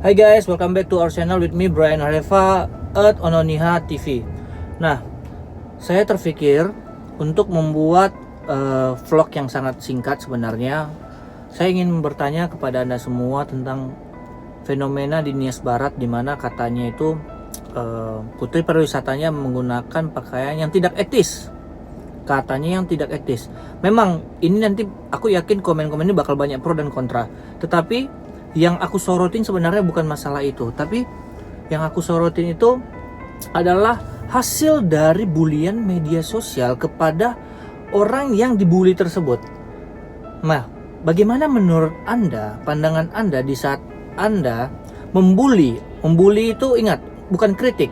Hai guys, welcome back to our channel with me Brian Hareva at Ononiha TV. Nah, saya terpikir untuk membuat vlog yang sangat singkat sebenarnya. Saya ingin bertanya kepada Anda semua tentang fenomena di Nias Barat, di mana katanya itu putri pariwisatanya menggunakan pakaian yang tidak etis. Katanya yang tidak etis. Memang ini nanti aku yakin komen-komen ini bakal banyak pro dan kontra. Tetapi yang aku sorotin sebenarnya bukan masalah itu, tapi yang aku sorotin itu adalah hasil dari bulian media sosial kepada orang yang dibully tersebut. Nah, bagaimana menurut Anda, pandangan Anda di saat Anda membuli? Membuli itu ingat, bukan kritik.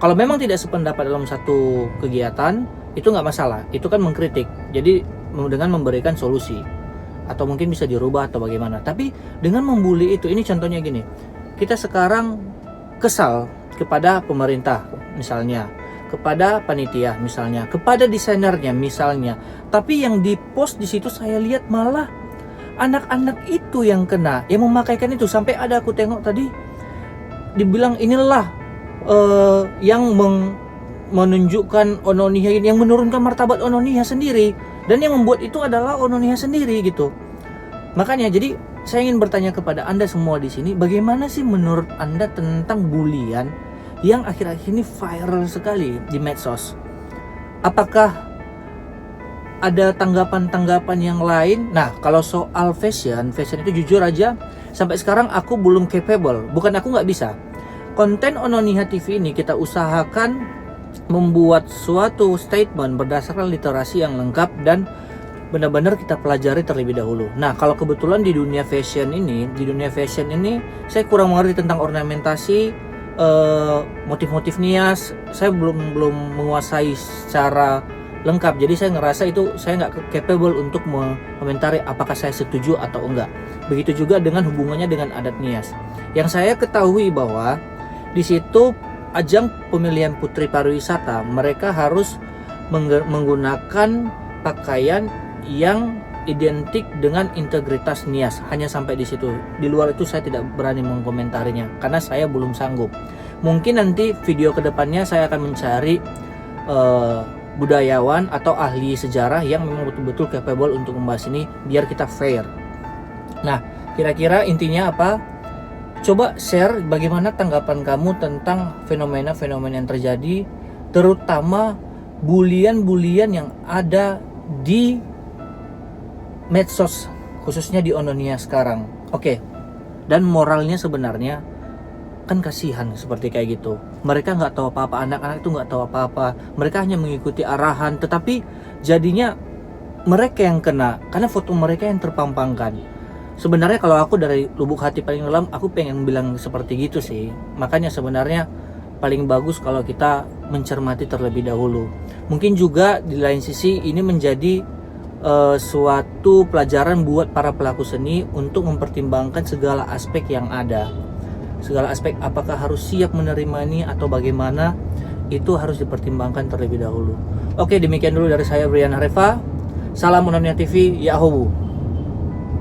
Kalau memang tidak sependapat dalam satu kegiatan, itu nggak masalah. Itu kan mengkritik. Jadi dengan memberikan solusi. Atau mungkin bisa dirubah atau bagaimana. Tapi dengan membuli itu, ini contohnya gini. Kita sekarang kesal kepada pemerintah misalnya, kepada panitia misalnya, kepada desainernya misalnya. Tapi yang dipost di situ saya lihat malah anak-anak itu yang kena, yang memakaikan itu. Sampai ada aku tengok tadi dibilang inilah yang menunjukkan Ononiha ini, yang menurunkan martabat Ononiha sendiri, dan yang membuat itu adalah Ononiha sendiri gitu. Makanya jadi saya ingin bertanya kepada Anda semua di sini, bagaimana sih menurut Anda tentang bulian yang akhir-akhir ini viral sekali di medsos? Apakah ada tanggapan-tanggapan yang lain? Nah, kalau soal fashion itu jujur aja sampai sekarang aku belum capable. Bukan aku nggak bisa. Konten Ononiha TV ini kita usahakan membuat suatu statement berdasarkan literasi yang lengkap dan benar-benar kita pelajari terlebih dahulu. Nah, kalau kebetulan di dunia fashion ini saya kurang mengerti tentang ornamentasi, motif-motif Nias. Saya belum menguasai secara lengkap. Jadi saya ngerasa itu saya nggak capable untuk mengomentari apakah saya setuju atau enggak. Begitu juga dengan hubungannya dengan adat Nias. Yang saya ketahui bahwa di situ ajang pemilihan putri pariwisata, mereka harus menggunakan pakaian yang identik dengan integritas Nias. Hanya sampai di situ. Di luar itu saya tidak berani mengkomentarinya karena saya belum sanggup. Mungkin nanti video kedepannya saya akan mencari budayawan atau ahli sejarah yang memang betul-betul capable untuk membahas ini biar kita fair. Nah, kira-kira intinya apa? Coba share bagaimana tanggapan kamu tentang fenomena-fenomena yang terjadi, terutama bulian-bulian yang ada di medsos, khususnya di Ononiha sekarang. Oke. Dan moralnya sebenarnya kan kasihan seperti kayak gitu. Mereka nggak tahu apa-apa, anak-anak itu nggak tahu apa-apa. Mereka hanya mengikuti arahan, tetapi jadinya mereka yang kena karena foto mereka yang terpampangkan. Sebenarnya kalau aku dari lubuk hati paling dalam, aku pengen bilang seperti gitu sih. Makanya sebenarnya paling bagus kalau kita mencermati terlebih dahulu. Mungkin juga di lain sisi ini menjadi suatu pelajaran buat para pelaku seni untuk mempertimbangkan segala aspek yang ada. Segala aspek, apakah harus siap menerima ini atau bagaimana, itu harus dipertimbangkan terlebih dahulu. Oke, demikian dulu dari saya Brian Hareva. Salam Ononiha TV, Yahoo.